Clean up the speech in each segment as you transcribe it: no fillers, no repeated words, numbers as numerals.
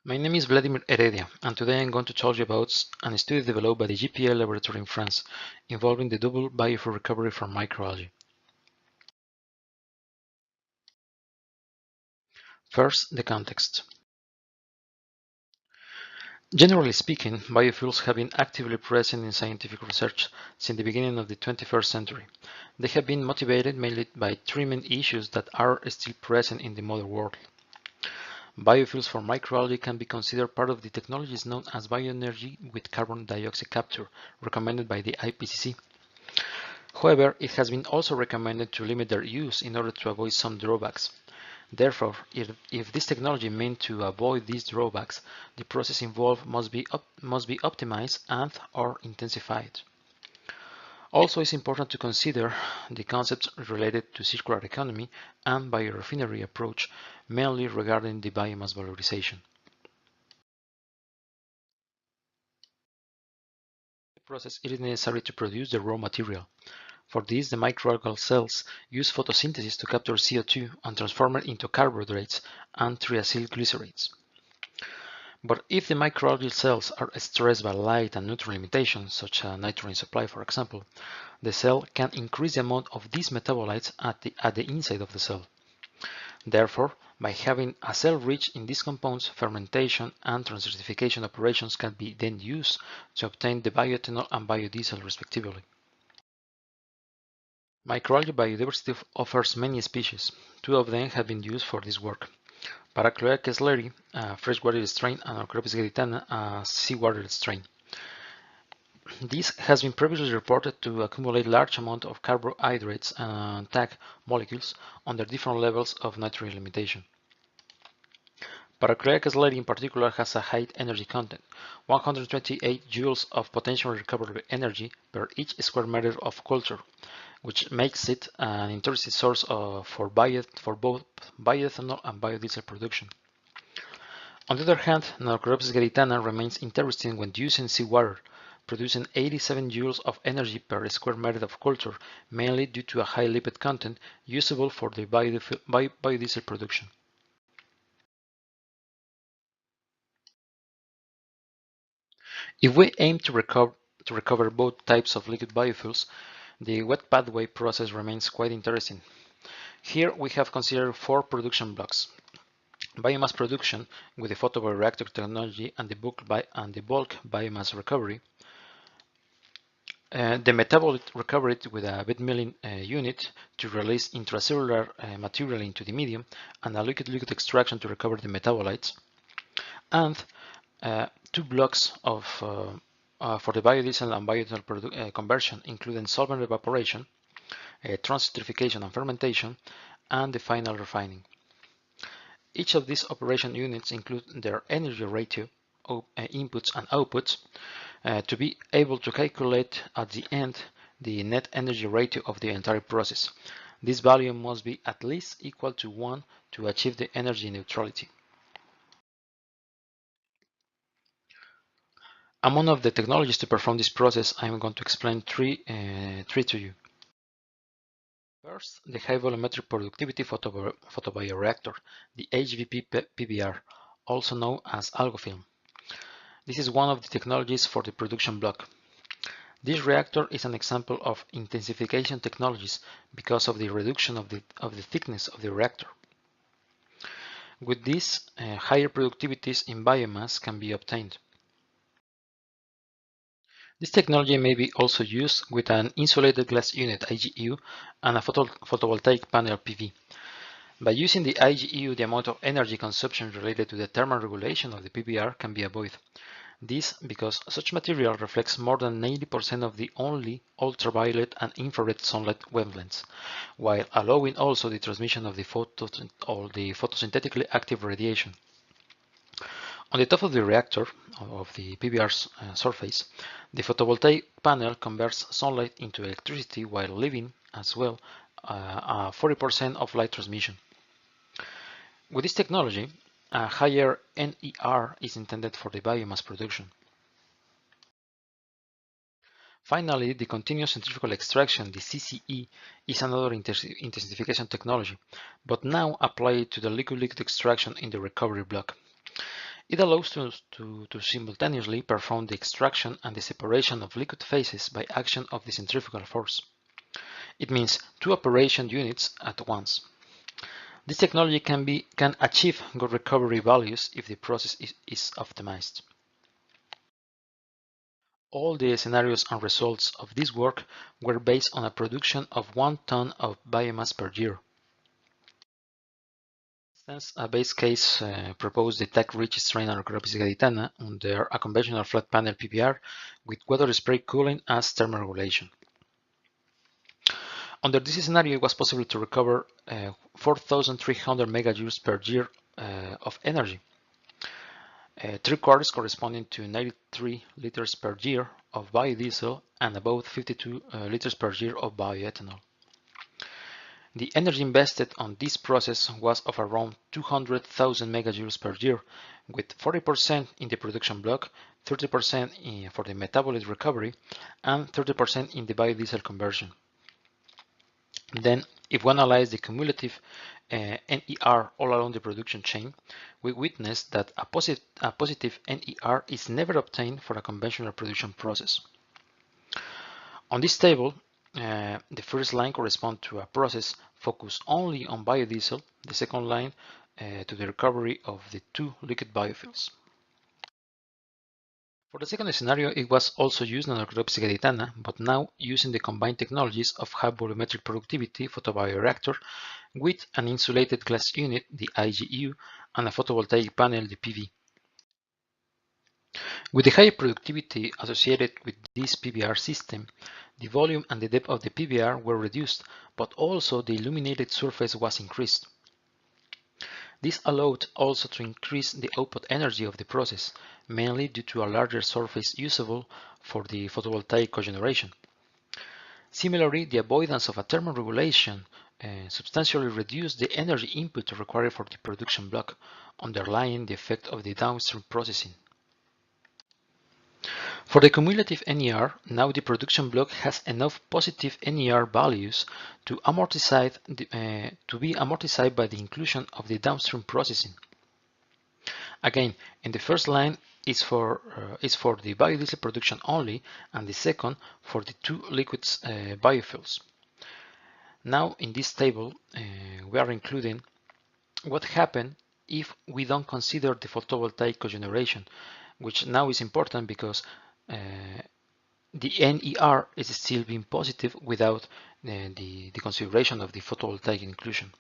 My name is Vladimir Heredia, and today I'm going to tell you about a study developed by the GEPEA laboratory in France involving the double biofuel recovery from microalgae. First, the context. Generally speaking, biofuels have been actively present in scientific research since the beginning of the 21st century. They have been motivated mainly by three main issues that are still present in the modern world. Biofuels for microalgae can be considered part of the technologies known as bioenergy with carbon dioxide capture, recommended by the IPCC. However, it has been also recommended to limit their use in order to avoid some drawbacks. Therefore, if this technology meant to avoid these drawbacks, the process involved must be optimized and/or intensified. Also, it's important to consider the concepts related to circular economy and biorefinery approach, mainly regarding the biomass valorization. The process it is necessary to produce the raw material. For this, the microalgal cells use photosynthesis to capture CO2 and transform it into carbohydrates and triacylglycerates. But if the microalgal cells are stressed by light and nutrient limitations, such as nitrogen supply for example, the cell can increase the amount of these metabolites at the inside of the cell. Therefore, by having a cell rich in these compounds, fermentation and transesterification operations can be then used to obtain the bioethanol and biodiesel respectively. Microalgae biodiversity offers many species. Two of them have been used for this work. Paracloea kessleri, a freshwater strain, and Archaeopsis gaditana, a seawater strain. This has been previously reported to accumulate large amounts of carbohydrates and tag molecules under different levels of nitrogen limitation. Paracloea kessleri in particular has a high energy content, 128 joules of potential recoverable energy per each square meter of culture, which makes it an interesting source for both bioethanol and biodiesel production. On the other hand, Archaeopsis gaditana remains interesting when used in seawater, producing 87 joules of energy per square meter of culture, mainly due to a high lipid content usable for the biodiesel production. If we aim to recover both types of liquid biofuels, the wet pathway process remains quite interesting. Here we have considered four production blocks: biomass production with the photobioreactor technology and the bulk biomass recovery, the metabolite recovery with a bed milling unit to release intracellular material into the medium, and a liquid extraction to recover the metabolites, and two blocks for the biodiesel and bioethanol conversion, including solvent evaporation, transesterification and fermentation, and the final refining. Each of these operation units include their energy ratio, inputs and outputs, to be able to calculate at the end the net energy ratio of the entire process. This value must be at least equal to 1 to achieve the energy neutrality. Among of the technologies to perform this process, I'm going to explain three to you. First, the high volumetric productivity photobioreactor, the HVP-PBR, also known as algofilm. This is one of the technologies for the production block. This reactor is an example of intensification technologies because of the reduction of the thickness of the reactor. With this, higher productivities in biomass can be obtained. This technology may be also used with an insulated glass unit IGU and a photovoltaic panel PV. By using the IGU, the amount of energy consumption related to the thermal regulation of the PBR can be avoided. This because such material reflects more than 90% of the only ultraviolet and infrared sunlight wavelengths, while allowing also the transmission of the photosynthetically active radiation. On the top of the reactor, of the PBR's surface, the photovoltaic panel converts sunlight into electricity while leaving, as well, 40% of light transmission. With this technology, a higher NER is intended for the biomass production. Finally, the continuous centrifugal extraction, the CCE, is another intensification technology, but now applied to the liquid extraction in the recovery block. It allows to simultaneously perform the extraction and the separation of liquid phases by action of the centrifugal force. It means two operation units at once. This technology can achieve good recovery values if the process is optimized. All the scenarios and results of this work were based on a production of 1 ton of biomass per year. For instance, a base case proposed the tech-rich strain Anacorapis gaditana under a conventional flat panel PBR with water spray cooling as thermoregulation. Under this scenario, it was possible to recover 4,300 megajoules per year of energy, 3/4 corresponding to 93 liters per year of biodiesel and about 52 liters per year of bioethanol. The energy invested on this process was of around 200,000 megajoules per year, with 40% in the production block, 30% for the metabolite recovery, and 30% in the biodiesel conversion. Then, if we analyze the cumulative NER all along the production chain, we witness that a positive NER is never obtained for a conventional production process. On this table, the first line corresponds to a process focused only on biodiesel, the second line to the recovery of the two liquid biofuels. For the second scenario, it was also used in Anacorapis gaditana, but now using the combined technologies of high volumetric productivity photobioreactor with an insulated glass unit, the IGU, and a photovoltaic panel, the PV. With the high productivity associated with this PBR system, the volume and the depth of the PBR were reduced, but also the illuminated surface was increased. This allowed also to increase the output energy of the process, mainly due to a larger surface usable for the photovoltaic cogeneration. Similarly, the avoidance of a thermoregulation substantially reduced the energy input required for the production block, underlying the effect of the downstream processing. For the cumulative NER, now the production block has enough positive NER values to be amortized by the inclusion of the downstream processing. Again, in the first line is for the biodiesel production only, and the second for the two liquids biofuels. Now in this table, we are including what happened if we don't consider the photovoltaic cogeneration, which now is important because the NER is still being positive without the consideration of the photovoltaic inclusion.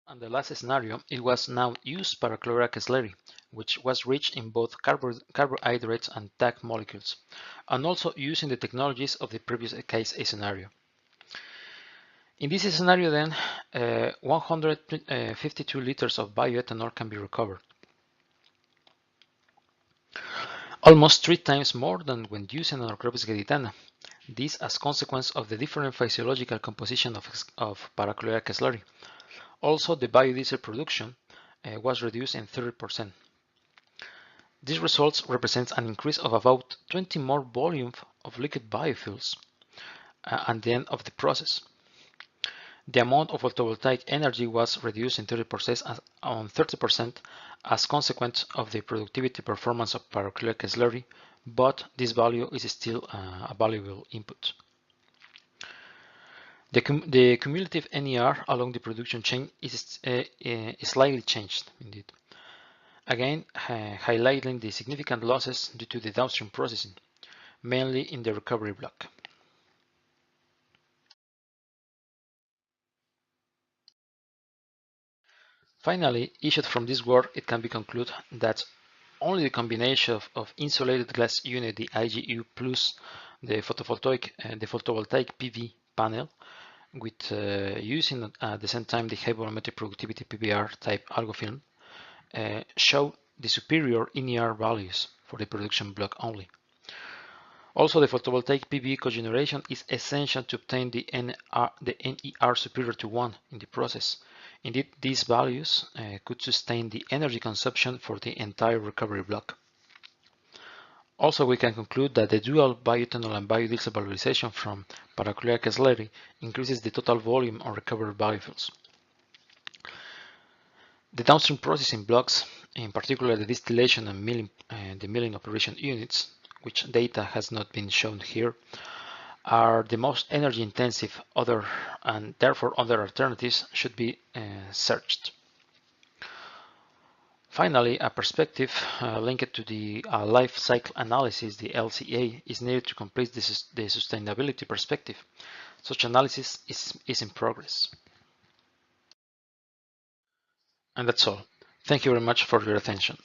And the last scenario, it was now used parachloride slurry, which was rich in both carbohydrates and tag molecules, and also using the technologies of the previous case scenario. In this scenario then, 152 liters of bioethanol can be recovered, almost 3 times more than when using Anacorapis gaditana. This as consequence of the different physiological composition of parachloride slurry. Also, the biodiesel production was reduced in 30%. These results represent an increase of about 20 more volume of liquid biofuels at the end of the process. The amount of photovoltaic energy was reduced in 30% as consequence of the productivity performance of parachloride slurry, but this value is still a valuable input. The cumulative NER along the production chain is slightly changed indeed. Again, highlighting the significant losses due to the downstream processing, mainly in the recovery block. Finally, issued from this work, it can be concluded that only the combination of insulated glass unit, the IGU, plus the photovoltaic PV panel, with using at the same time the high volumetric productivity PBR type algofilm, show the superior NER values for the production block only. Also, the photovoltaic PV cogeneration is essential to obtain the NER superior to 1 in the process. Indeed, these values could sustain the energy consumption for the entire recovery block. Also, we can conclude that the dual bioethanol and biodiesel valorization from parachloride slurry increases the total volume of recovered biofuels. The downstream processing blocks, in particular the distillation and the milling operation units, which data has not been shown here, are the most energy intensive and therefore other alternatives should be searched. Finally, a perspective linked to the life cycle analysis, the LCA, is needed to complete the sustainability perspective. Such analysis is in progress. And that's all. Thank you very much for your attention.